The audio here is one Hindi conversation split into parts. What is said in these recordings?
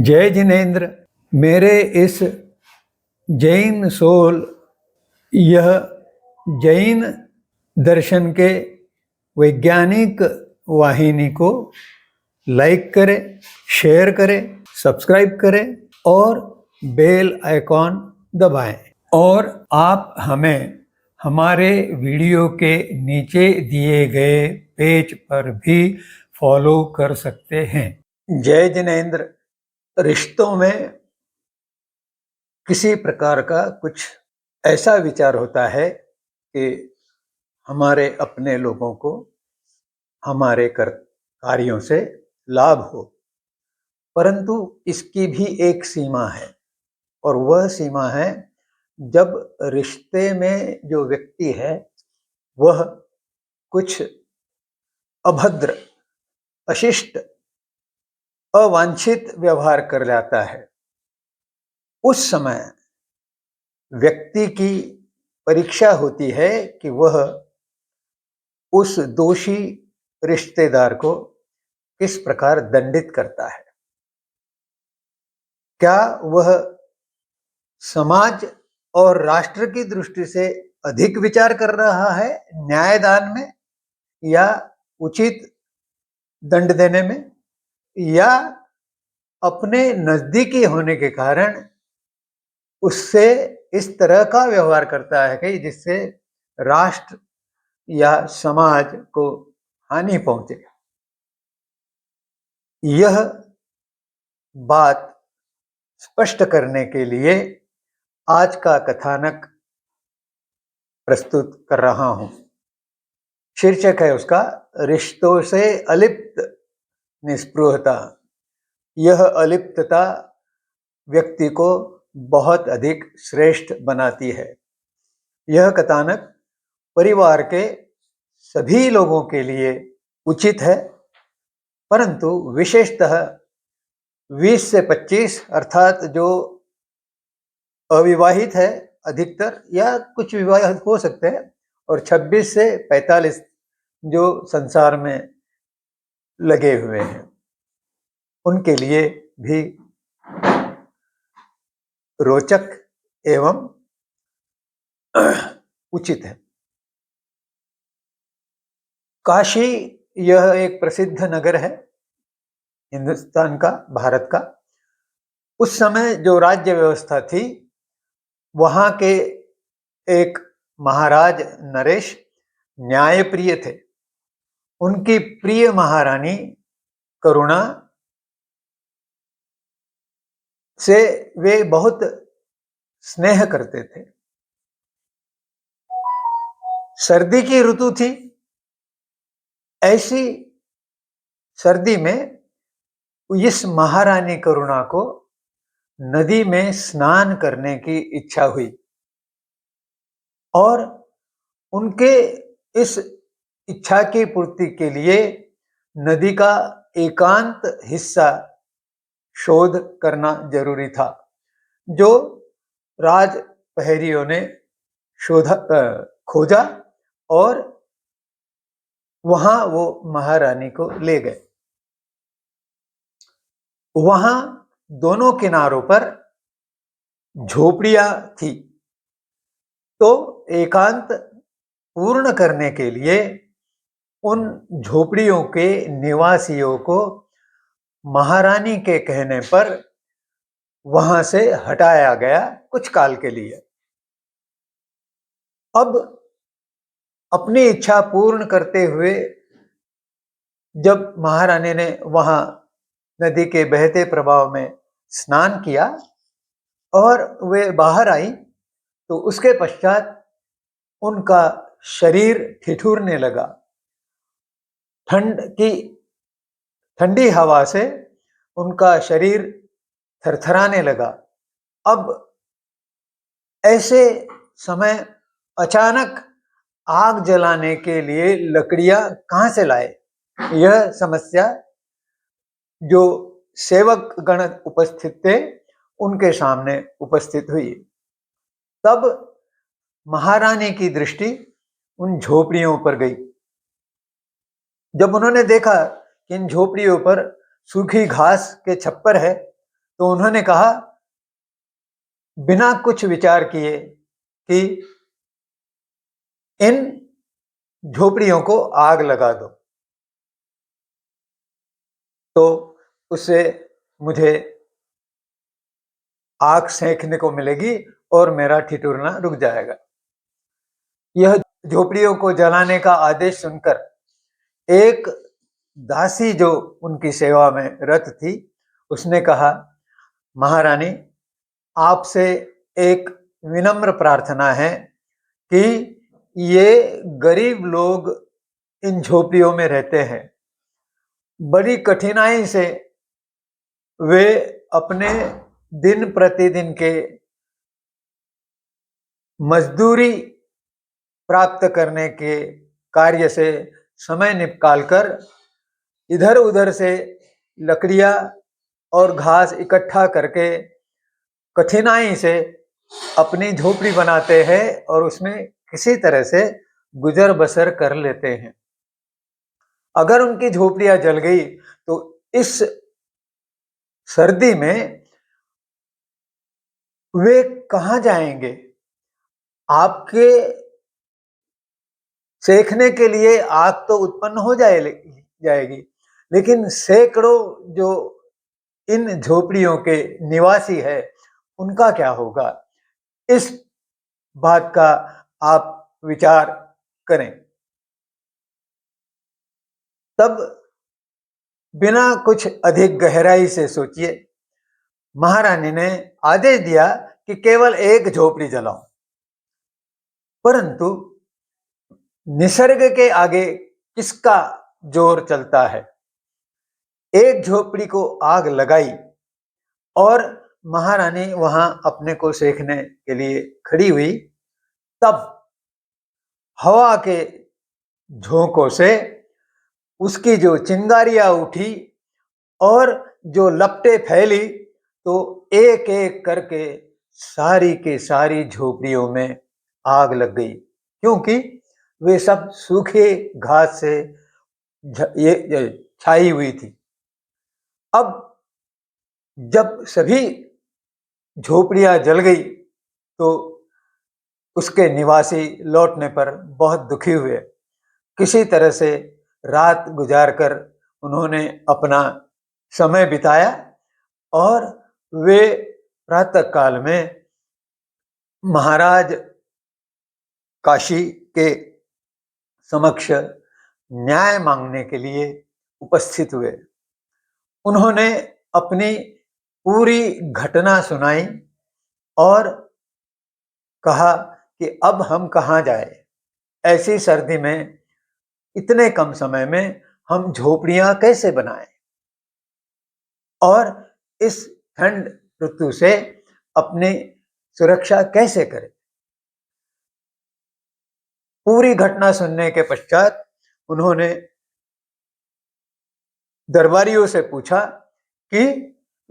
जय जिनेन्द्र। मेरे इस जैन सोल यह जैन दर्शन के वैज्ञानिक वाहिनी को लाइक करें, शेयर करें, सब्सक्राइब करें और बेल आइकॉन दबाएं। और आप हमें हमारे वीडियो के नीचे दिए गए पेज पर भी फॉलो कर सकते हैं। जय जिनेन्द्र। रिश्तों में किसी प्रकार का कुछ ऐसा विचार होता है कि हमारे अपने लोगों को हमारे कार्यों से लाभ हो, परंतु इसकी भी एक सीमा है और वह सीमा है जब रिश्ते में जो व्यक्ति है वह कुछ अभद्र, अशिष्ट, अवांछित व्यवहार कर जाता है। उस समय व्यक्ति की परीक्षा होती है कि वह उस दोषी रिश्तेदार को किस प्रकार दंडित करता है। क्या वह समाज और राष्ट्र की दृष्टि से अधिक विचार कर रहा है न्यायदान में या उचित दंड देने में, या अपने नजदीकी होने के कारण उससे इस तरह का व्यवहार करता है कि जिससे राष्ट्र या समाज को हानि पहुंचे। यह बात स्पष्ट करने के लिए आज का कथानक प्रस्तुत कर रहा हूं। शीर्षक है उसका रिश्तों से अलिप्त निस्पृहता। यह अलिप्तता व्यक्ति को बहुत अधिक श्रेष्ठ बनाती है। यह कथानक परिवार के सभी लोगों के लिए उचित है, परंतु विशेषतः 20 से 25 अर्थात जो अविवाहित है अधिकतर, या कुछ विवाहित हो सकते हैं, और 26 से 45 जो संसार में लगे हुए हैं, उनके लिए भी रोचक एवं उचित है। काशी यह एक प्रसिद्ध नगर है हिंदुस्तान का, भारत का। उस समय जो राज्य व्यवस्था थी वहां के एक महाराज नरेश न्यायप्रिय थे। उनकी प्रिय महारानी करुणा से वे बहुत स्नेह करते थे। सर्दी की ऋतु थी। ऐसी सर्दी में इस महारानी करुणा को नदी में स्नान करने की इच्छा हुई और उनके इस इच्छा की पूर्ति के लिए नदी का एकांत हिस्सा शोध करना जरूरी था, जो राज प्रहरियों ने खोजा और वहां वो महारानी को ले गए। वहां दोनों किनारों पर झोपड़ियां थी, तो एकांत पूर्ण करने के लिए उन झोपड़ियों के निवासियों को महारानी के कहने पर वहां से हटाया गया कुछ काल के लिए। अब अपनी इच्छा पूर्ण करते हुए जब महारानी ने वहां नदी के बहते प्रवाह में स्नान किया और वे बाहर आई, तो उसके पश्चात उनका शरीर ठिठुरने लगा। ठंडी हवा से उनका शरीर थरथराने लगा। अब ऐसे समय अचानक आग जलाने के लिए लकड़ियां कहां से लाए, यह समस्या जो सेवक गण उपस्थित थे उनके सामने उपस्थित हुई। तब महारानी की दृष्टि उन झोपड़ियों पर गई। जब उन्होंने देखा कि इन झोपड़ियों पर सूखी घास के छप्पर है, तो उन्होंने कहा बिना कुछ विचार किए कि इन झोपड़ियों को आग लगा दो। तो उससे मुझे आग सेंकने को मिलेगी और मेरा ठिठुरना रुक जाएगा। यह झोपड़ियों को जलाने का आदेश सुनकर एक दासी जो उनकी सेवा में रत थी, उसने कहा, महारानी, आपसे एक विनम्र प्रार्थना है कि ये गरीब लोग इन झोपड़ियों में रहते हैं। बड़ी कठिनाई से वे अपने दिन प्रतिदिन के मजदूरी प्राप्त करने के कार्य से समय निकालकर इधर उधर से लकड़ियां और घास इकट्ठा करके कठिनाई से अपनी झोपड़ी बनाते हैं और उसमें किसी तरह से गुजर बसर कर लेते हैं। अगर उनकी झोपड़ियां जल गई तो इस सर्दी में वे कहां जाएंगे? आपके सेकने के लिए आग तो उत्पन्न हो जाएगी, लेकिन सैकड़ों जो इन झोपड़ियों के निवासी है उनका क्या होगा? इस बात का आप विचार करें। तब बिना कुछ अधिक गहराई से सोचिए महारानी ने आदेश दिया कि केवल एक झोपड़ी जलाओ। परंतु निसर्ग के आगे किसका जोर चलता है? एक झोपड़ी को आग लगाई और महारानी वहां अपने को सेकने के लिए खड़ी हुई। तब हवा के झोंकों से उसकी जो चिंगारियां उठी और जो लपटें फैली, तो एक एक करके सारी के सारी झोपड़ियों में आग लग गई, क्योंकि वे सब सूखे घास से ये छाई हुई थी। अब जब सभी झोपड़ियां जल गई तो उसके निवासी लौटने पर बहुत दुखी हुए। किसी तरह से रात गुजार कर उन्होंने अपना समय बिताया और वे प्रातः काल में महाराज काशी के समक्ष न्याय मांगने के लिए उपस्थित हुए। उन्होंने अपनी पूरी घटना सुनाई और कहा कि अब हम कहाँ जाए? ऐसी सर्दी में, इतने कम समय में हम झोपड़ियां कैसे बनाएं और इस ठंड ऋतु से अपनी सुरक्षा कैसे करें? पूरी घटना सुनने के पश्चात उन्होंने दरबारियों से पूछा कि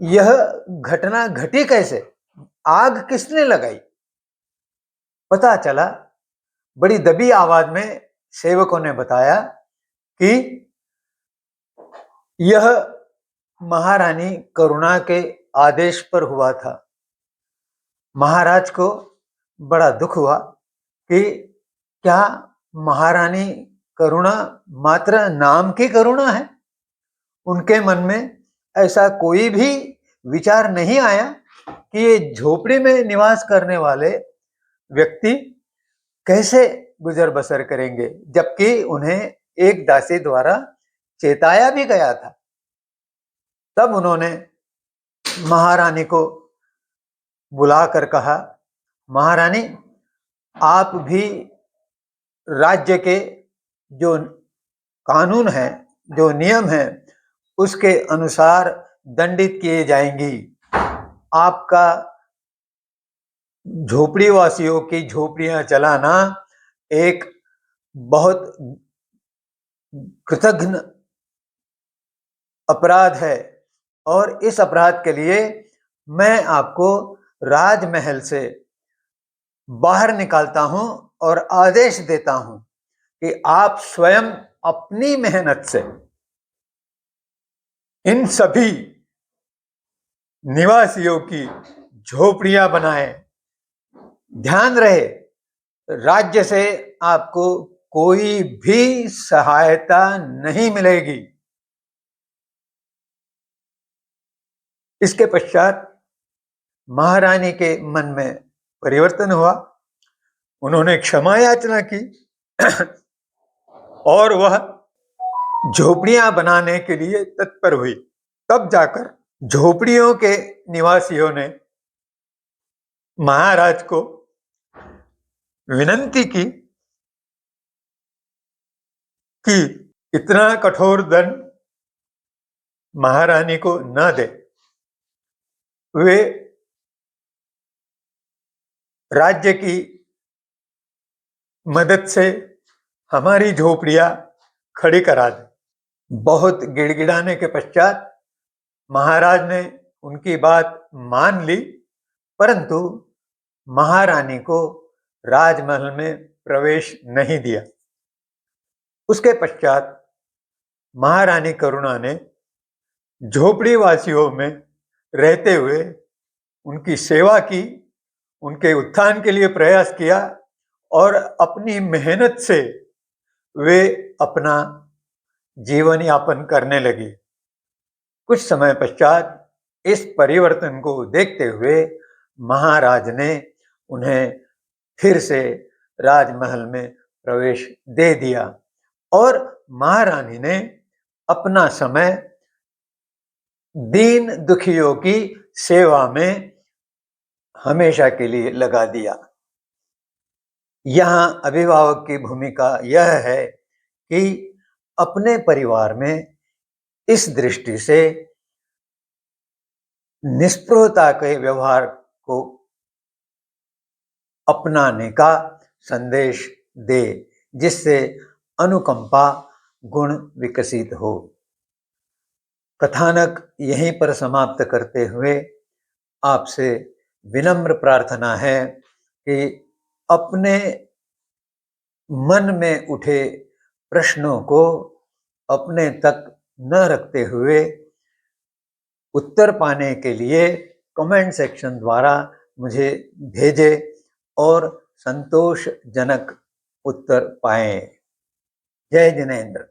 यह घटना घटी कैसे? आग किसने लगाई? पता चला, बड़ी दबी आवाज में सेवकों ने बताया कि यह महारानी करुणा के आदेश पर हुआ था। महाराज को बड़ा दुख हुआ कि क्या महारानी करुणा मात्र नाम की करुणा है? उनके मन में ऐसा कोई भी विचार नहीं आया कि ये झोपड़ी में निवास करने वाले व्यक्ति कैसे गुजर बसर करेंगे, जबकि उन्हें एक दासी द्वारा चेताया भी गया था। तब उन्होंने महारानी को बुलाकर कहा, महारानी, आप भी राज्य के जो कानून है, जो नियम है, उसके अनुसार दंडित किए जाएंगी। आपका झोपड़ी वासियों की झोपड़ियां जलाना एक बहुत कृतघ्न अपराध है और इस अपराध के लिए मैं आपको राजमहल से बाहर निकालता हूं और आदेश देता हूं कि आप स्वयं अपनी मेहनत से इन सभी निवासियों की झोपड़ियां बनाएं। ध्यान रहे, राज्य से आपको कोई भी सहायता नहीं मिलेगी। इसके पश्चात महारानी के मन में परिवर्तन हुआ। उन्होंने क्षमा याचना की और वह झोपड़ियां बनाने के लिए तत्पर हुई। तब जाकर झोपड़ियों के निवासियों ने महाराज को विनंती की कि इतना कठोर दंड महारानी को न दे। वे राज्य की मदद से हमारी झोपड़ियां खड़ी करा दें। बहुत गिड़गिड़ाने के पश्चात महाराज ने उनकी बात मान ली, परंतु महारानी को राजमहल में प्रवेश नहीं दिया। उसके पश्चात महारानी करुणा ने झोपड़ी वासियों में रहते हुए उनकी सेवा की, उनके उत्थान के लिए प्रयास किया और अपनी मेहनत से वे अपना जीवन यापन करने लगी। कुछ समय पश्चात इस परिवर्तन को देखते हुए महाराज ने उन्हें फिर से राजमहल में प्रवेश दे दिया और महारानी ने अपना समय दीन दुखियों की सेवा में हमेशा के लिए लगा दिया। यहाँ अभिभावक की भूमिका यह है कि अपने परिवार में इस दृष्टि से निष्पृहता के व्यवहार को अपनाने का संदेश दे, जिससे अनुकंपा गुण विकसित हो। कथानक यहीं पर समाप्त करते हुए आपसे विनम्र प्रार्थना है कि अपने मन में उठे प्रश्नों को अपने तक न रखते हुए उत्तर पाने के लिए कमेंट सेक्शन द्वारा मुझे भेजें और संतोषजनक उत्तर पाएं। जय जिनेंद्र।